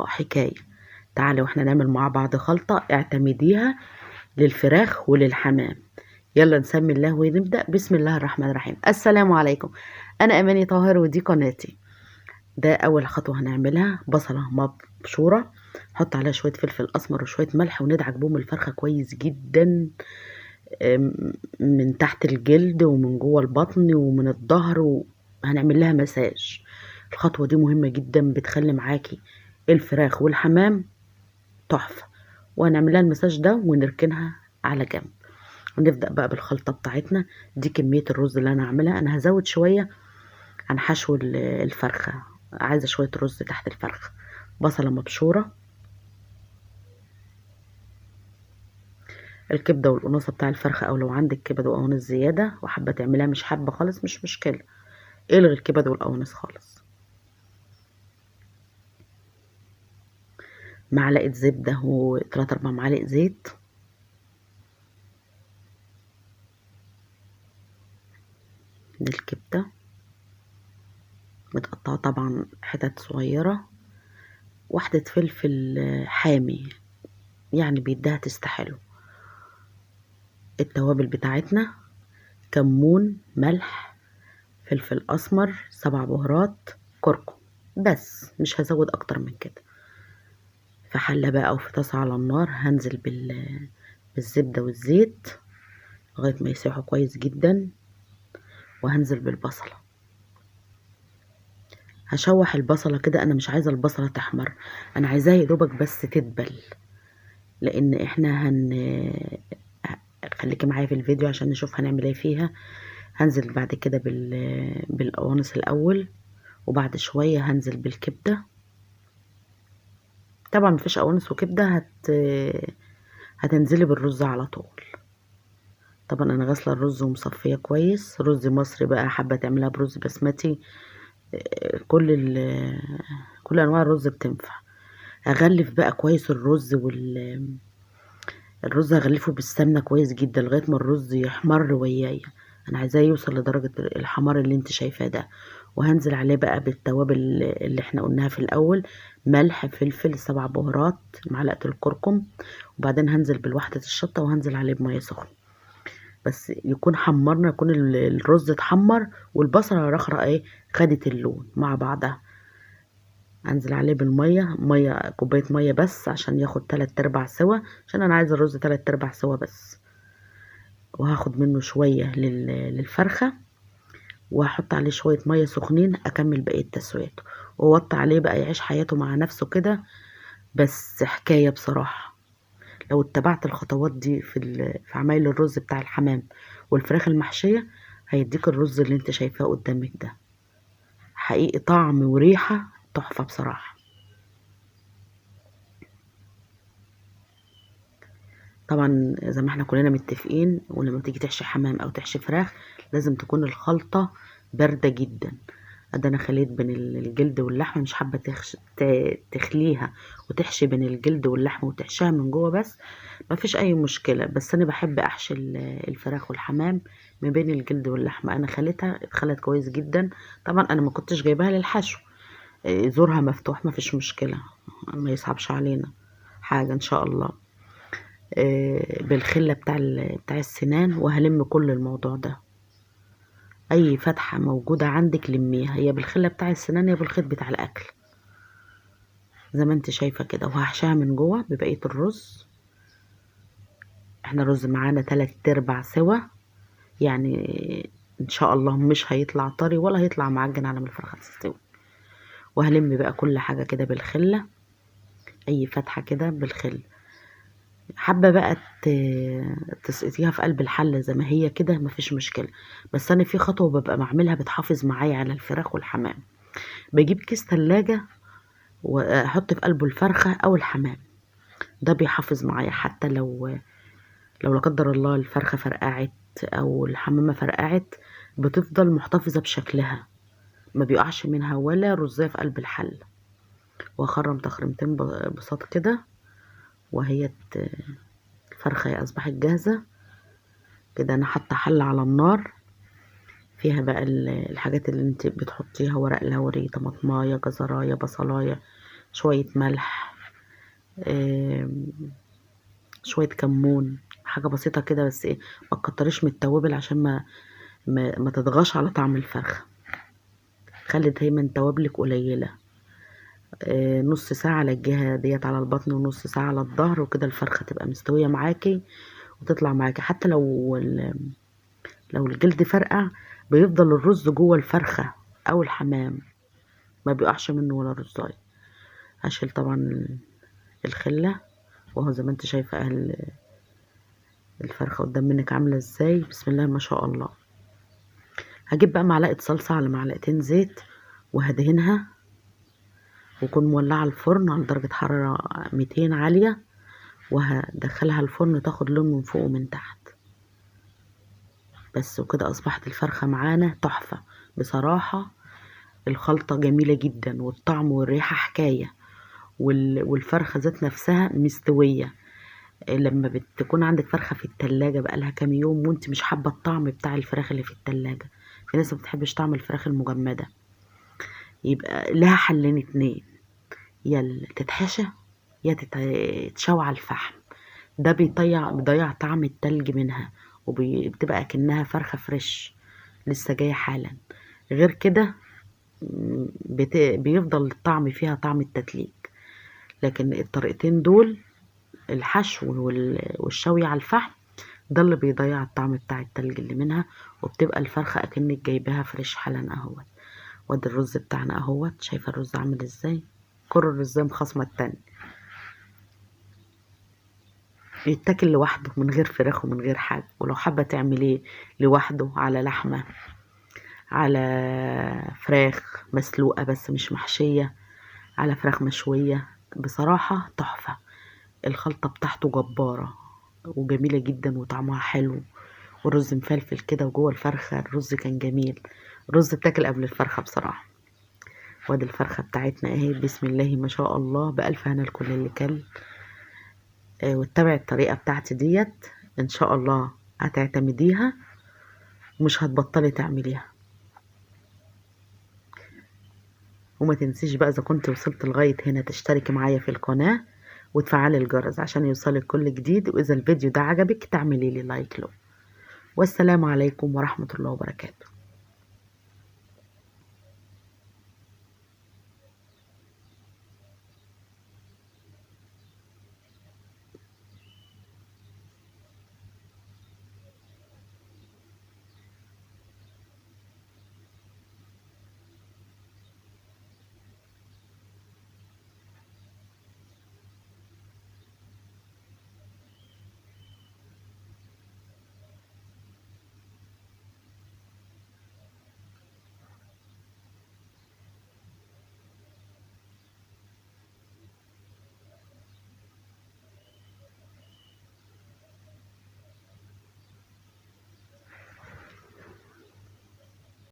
حكاية. تعالي واحنا نعمل مع بعض خلطة اعتمديها للفراخ وللحمام. يلا نسمي الله ونبدأ. بسم الله الرحمن الرحيم. السلام عليكم، أنا أماني طاهر ودي قناتي. ده أول خطوة هنعملها. بصلة مبشورة، نحط عليها شوية فلفل أسمر وشوية ملح وندعك بهم الفرخة كويس جدا، من تحت الجلد ومن جوه البطن ومن الظهر، وهنعمل لها مساج. الخطوة دي مهمة جدا، بتخلي معاكي الفراخ والحمام تحفة. وهنعمل لها المساج ده ونركنها على جنب، ونبدأ بقى بالخلطة بتاعتنا. دي كمية الرز اللي انا هعملها. انا هزود شوية عن حشو الفرخة، عايزة شوية رز تحت الفرخة. بصلة مبشورة، الكبدة والقناصة بتاع الفرخة، او لو عندك كبد وقوانص زيادة وحابة تعملها مش حابة خالص مش مشكلة، الغي الكبد والقوانص خالص. معلقة زبدة و3 4 معالق زيت. دي الكبدة متقطعة طبعا حتت صغيرة. واحدة فلفل حامي يعني بيديها تستحلو. التوابل بتاعتنا كمون، ملح، فلفل اسمر، 7 بهارات، كركم، بس مش هزود اكتر من كده. في حله بقى او في طاسه على النار هنزل بالزبده والزيت لغايه ما يسيحوا كويس جدا، وهنزل بالبصله. هشوح البصله كده، انا مش عايزه البصله تحمر، انا عايزاها يدوبك بس تدبل، لان احنا خليكي معايا في الفيديو عشان نشوف هنعمل ايه فيها. هنزل بعد كده بالقوانص الاول، وبعد شويه هنزل بالكبده. طبعا مفيش قوانص وكبده هتنزلي بالرز على طول. طبعا انا غاسله الرز ومصفيه كويس. رز مصري بقى، حابه تعملها برز بسمتي، كل انواع الرز بتنفع. هغلف بقى كويس الرز الرز هغلفه بالسمنه كويس جدا لغايه ما الرز يحمر ويايا. انا عايزاه يوصل لدرجه الحمار اللي انت شايفاه ده. وهنزل عليه بقى بالتوابل اللي احنا قلناها في الاول: ملح، فلفل، 7 بهارات، معلقه الكركم، وبعدين هنزل بالوحده الشطه، وهنزل عليه بميه سخنه. بس يكون حمرنا، يكون الرز اتحمر والبصله رخرة خدت اللون مع بعضها. انزل عليه بالميه، كوبايه ميه بس عشان ياخد 3/4 سوا، عشان انا عايزه الرز 3/4 سوا بس. وهاخد منه شويه للفرخه، وهحط عليه شويه ميه سخنين اكمل بقيه تسويته، ووطي عليه بقى يعيش حياته مع نفسه كده. بس حكايه بصراحه، لو اتبعت الخطوات دي في عمايل الرز بتاع الحمام والفراخ المحشيه، هيديك الرز اللي انت شايفاه قدامك ده. حقيقي طعم وريحه تحفه بصراحه. طبعا زي ما احنا كلنا متفقين، ولما تيجي تحشي حمام او تحشي فراخ لازم تكون الخلطة باردة جدا. ده انا خليت بين الجلد واللحم، مش حابة تخليها وتحشي بين الجلد واللحم وتحشيها من جوه بس، ما فيش اي مشكلة. بس انا بحب احشي الفراخ والحمام ما بين الجلد واللحم. انا خليتها اتخلت كويس جدا. طبعا انا ما كنتش جايباها للحشو، زورها مفتوح، ما فيش مشكلة، ما يصعبش علينا حاجة ان شاء الله. بالخلة بتاع السنان، وهلم كل الموضوع ده. اي فتحة موجودة عندك لميها، يا بالخلة بتاع السنان يا بالخيط بتاع الاكل، زي ما انت شايفة كده. وهحشيها من جوه ببقية الرز. احنا الرز معانا 3/4 سوا، يعني ان شاء الله مش هيطلع طري ولا هيطلع معجن على ما الفرخة تستوي. وهلم بقى كل حاجة كده بالخلة، اي فتحة كده بالخل. حابة بقى تسقطيها في قلب الحلة زي ما هي كده، مفيش مشكلة. بس انا في خطوة ببقى بعملها بتحافظ معايا على الفراخ والحمام. بجيب كيس تلاجة واحط في قلبه الفرخة او الحمام، ده بيحافظ معايا. حتى لو لا قدر الله الفرخة فرقعت او الحمامة فرقعت، بتفضل محتفظة بشكلها، ما بيقعش منها ولا رزية في قلب الحلة. واخرم تخريمتين بساط كده، وهي الفرخة اصبحت جاهزة كده. انا حاطه حله على النار فيها بقى الحاجات اللي انت بتحطيها: ورق لوري، طماطمايه، جزرايه، بصلايه، شوية ملح، شوية كمون، حاجة بسيطة كده بس ايه، ما تكتريش من التوابل عشان ما تضغطش على طعم الفرخة. خلي دايما توابلك قليلة. نص ساعة على الجهة ديت على البطن ونص ساعة على الظهر، وكده الفرخة تبقى مستوية معاكي وتطلع معاكي. حتى لو الجلد فرقع بيفضل الرز جوه الفرخة او الحمام، ما بيقعش منه ولا رزاية. هشيل طبعا الخلة، وهو زي ما انت شايفة الفرخة قدام منك عاملة ازاي، بسم الله ما شاء الله. هجيب بقى معلقة صلصة على معلقتين زيت وهدهنها، وكون مولعة الفرن على درجة حرارة 200 عالية، وهدخلها الفرن تاخد لون من فوق ومن تحت. بس وكده أصبحت الفرخة معانا تحفة بصراحة. الخلطة جميلة جدا، والطعم والريحة حكاية، والفرخة ذات نفسها مستوية. لما بتكون عندك فرخة في التلاجة بقالها كام يوم وانت مش حابة الطعم بتاع الفراخ اللي في التلاجة، في ناس ما بتحبش طعم الفراخ المجمدة، يبقى لها حلين اتنين: يا تتحشى يا تتشوى على الفحم. ده بيضيع طعم التلج منها، وبتبقى كأنها فرخة فريش لسه جاية حالا. غير كده بيفضل الطعم فيها طعم التتليج. لكن الطريقتين دول، الحشو والشوي على الفحم، ده اللي بيضيع الطعم بتاع التلج اللي منها، وبتبقى الفرخة اكنك جايباها فريش حالا اهوت. وادي الرز بتاعنا اهوت، شايفة الرز عامل ازاي؟ كل الرز مخصمة التاني، يتاكل لوحده من غير فراخ ومن غير حاجة. ولو حابة تعمليه لوحده على لحمة، على فراخ مسلوقة بس مش محشية، على فراخ مشوية، بصراحة تحفة. الخلطة بتاعته جبارة وجميلة جدا وطعمها حلو، والرز مفلفل كده، وجوه الفرخة الرز كان جميل. الرز بتاكل قبل الفرخة بصراحة. وادي الفرخة بتاعتنا اهي، بسم الله ما شاء الله، بألف هنا الكل اللي كل. واتبعي الطريقة بتاعتي ديت ان شاء الله هتعتمديها ومش هتبطلي تعمليها. وما تنسيش بقى اذا كنت وصلت لغاية هنا تشتركي معايا في القناة وتفعلي الجرس عشان يوصلك كل جديد. واذا الفيديو ده عجبك تعملي لي لايك له. والسلام عليكم ورحمة الله وبركاته.